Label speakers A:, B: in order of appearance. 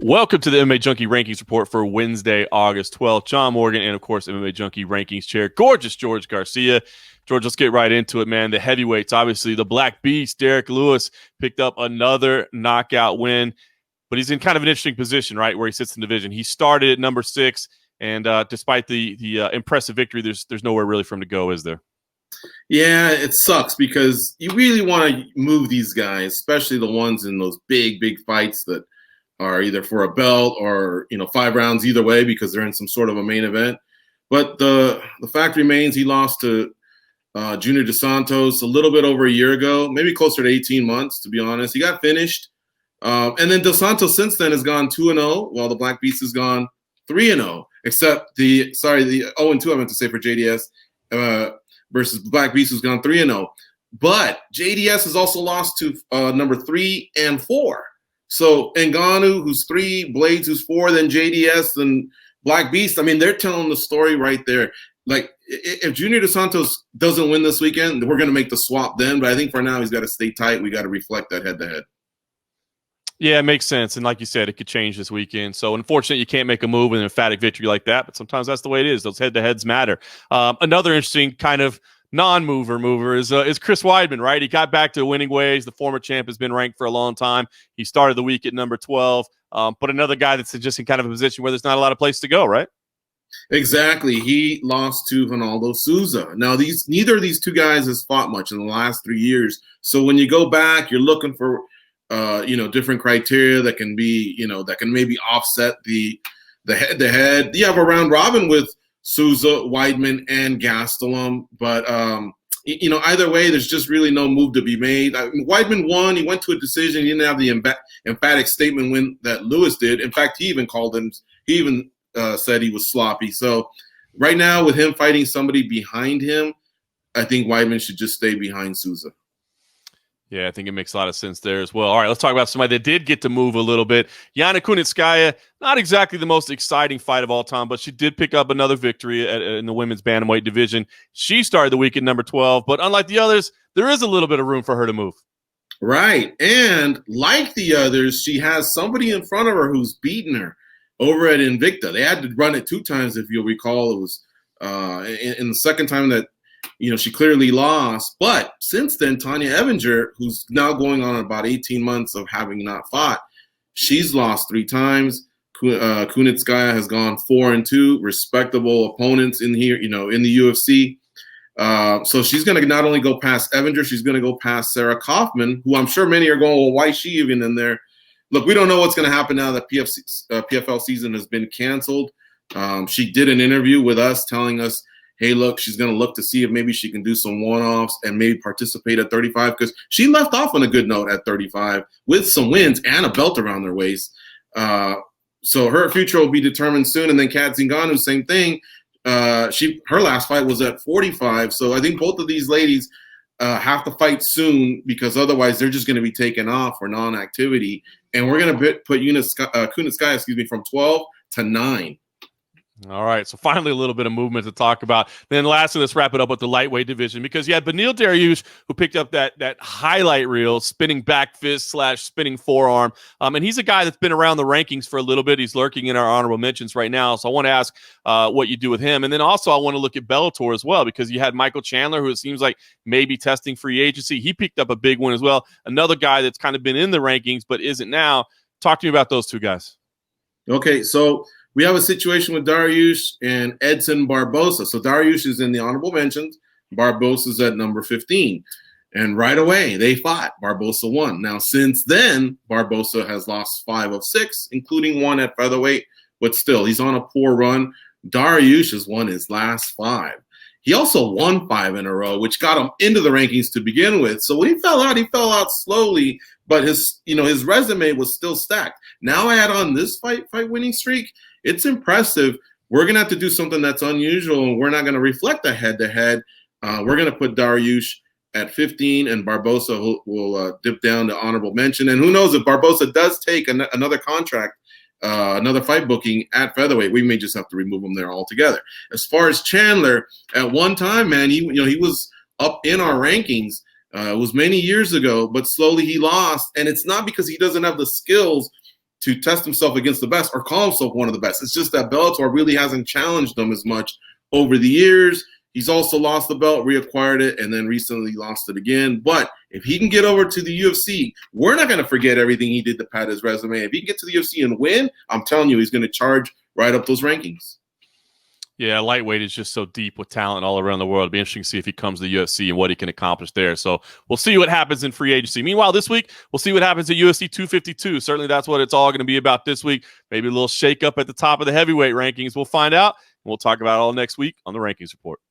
A: Welcome to the MMA Junkie Rankings Report for Wednesday, August 12th. John Morgan and, of course, MMA Junkie Rankings Chair, gorgeous George Garcia. George, let's get right into it, man. The heavyweights, obviously, the Black Beast, Derrick Lewis, picked up another knockout win, but he's in kind of an interesting position, right, where he sits in the division. He started at number 6, and despite the impressive victory, there's nowhere really for him to go, is there?
B: Yeah, it sucks because you really want to move these guys, especially the ones in those big fights that are either for a belt or 5 rounds either way because they're in some sort of a main event. But the fact remains he lost to Junior Dos Santos a little bit over a year ago, maybe closer to 18 months, to be honest. He got finished. And then Dos Santos since then has gone 2-0, while the Black Beast has gone 3-0, except the 0-2 I meant to say for JDS versus Black Beast who's gone 3-0. But JDS has also lost to number 3 and 4. So Ngannou, who's 3, Blades, who's 4, then JDS, then Black Beast. I mean, they're telling the story right there. Like, if Junior Dos Santos doesn't win this weekend, we're going to make the swap then. But I think for now, he's got to stay tight. We got to reflect that head-to-head.
A: Yeah, it makes sense. And like you said, it could change this weekend. So unfortunately, you can't make a move with an emphatic victory like that. But sometimes that's the way it is. Those head-to-heads matter. Another interesting kind of non-mover is Chris Weidman, right? He got back to winning ways. The former champ has been ranked for a long time. He started the week at number 12. But another guy that's just in kind of a position where there's not a lot of place to go, right?
B: Exactly. He lost to Ronaldo Souza. Now, neither of these two guys has fought much in the last 3 years. So when you go back, you're looking for different criteria that can be, that can maybe offset the head-to-head. You have a round robin with Souza, Weidman, and Gastelum. But, either way, there's just really no move to be made. Weidman won. He went to a decision. He didn't have the emphatic statement win that Lewis did. In fact, he even said he was sloppy. So right now, with him fighting somebody behind him, I think Weidman should just stay behind Souza.
A: Yeah, I think it makes a lot of sense there as well. All right, let's talk about somebody that did get to move a little bit. Yana Kunitskaya, not exactly the most exciting fight of all time, but she did pick up another victory in the women's bantamweight division. She started the week at number 12, but unlike the others, there is a little bit of room for her to move.
B: Right, and like the others, she has somebody in front of her who's beaten her over at Invicta. They had to run it 2 times, if you'll recall. It was in the second time that she clearly lost. But since then, Tanya Evinger, who's now going on about 18 months of having not fought, she's lost 3 times. Kunitskaya has gone 4-2, respectable opponents in here, in the UFC. So she's going to not only go past Evinger, she's going to go past Sarah Kaufman, who I'm sure many are going, well, why is she even in there? Look, we don't know what's going to happen now that PFL season has been canceled. She did an interview with us telling us, hey, look, she's going to look to see if maybe she can do some one-offs and maybe participate at 35 because she left off on a good note at 35 with some wins and a belt around her waist. So her future will be determined soon. And then Kat Zingano, same thing. Her last fight was at 45. So I think both of these ladies have to fight soon because otherwise they're just going to be taken off for non-activity. And we're going to put Kunitskaya, from 12 to 9.
A: All right, so finally a little bit of movement to talk about. Then lastly, let's wrap it up with the lightweight division because you had Beneil Dariush who picked up that highlight reel, spinning back fist / spinning forearm. And he's a guy that's been around the rankings for a little bit. He's lurking in our honorable mentions right now. So I want to ask what you do with him. And then also I want to look at Bellator as well because you had Michael Chandler, who it seems like maybe testing free agency. He picked up a big one as well. Another guy that's kind of been in the rankings but isn't now. Talk to me about those two guys.
B: Okay, so we have a situation with Dariush and Edson Barbosa. So Dariush is in the honorable mentions. Barbosa's at number 15. And right away, they fought. Barbosa won. Now, since then, Barbosa has lost 5 of 6, including 1 at featherweight. But still, he's on a poor run. Dariush has won his last 5. He also won 5 in a row, which got him into the rankings to begin with. So when he fell out slowly, but his resume was still stacked. Now add on this fight winning streak. It's impressive. We're going to have to do something that's unusual, and we're not going to reflect the head-to-head. We're going to put Dariush at 15, and Barbosa will dip down to honorable mention. And who knows, if Barbosa does take another contract, another fight booking at featherweight, we may just have to remove him there altogether. As far as Chandler, at one time, man, he was up in our rankings. It was many years ago, but slowly he lost. And it's not because he doesn't have the skills to test himself against the best or call himself one of the best. It's just that Bellator really hasn't challenged him as much over the years. He's also lost the belt, reacquired it, and then recently lost it again. But if he can get over to the UFC, we're not going to forget everything he did to pad his resume. If he can get to the UFC and win, I'm telling you, he's going to charge right up those rankings.
A: Yeah, lightweight is just so deep with talent all around the world. It'll be interesting to see if he comes to the UFC and what he can accomplish there. So we'll see what happens in free agency. Meanwhile, this week, we'll see what happens at UFC 252. Certainly that's what it's all going to be about this week. Maybe a little shakeup at the top of the heavyweight rankings. We'll find out, and we'll talk about it all next week on the Rankings Report.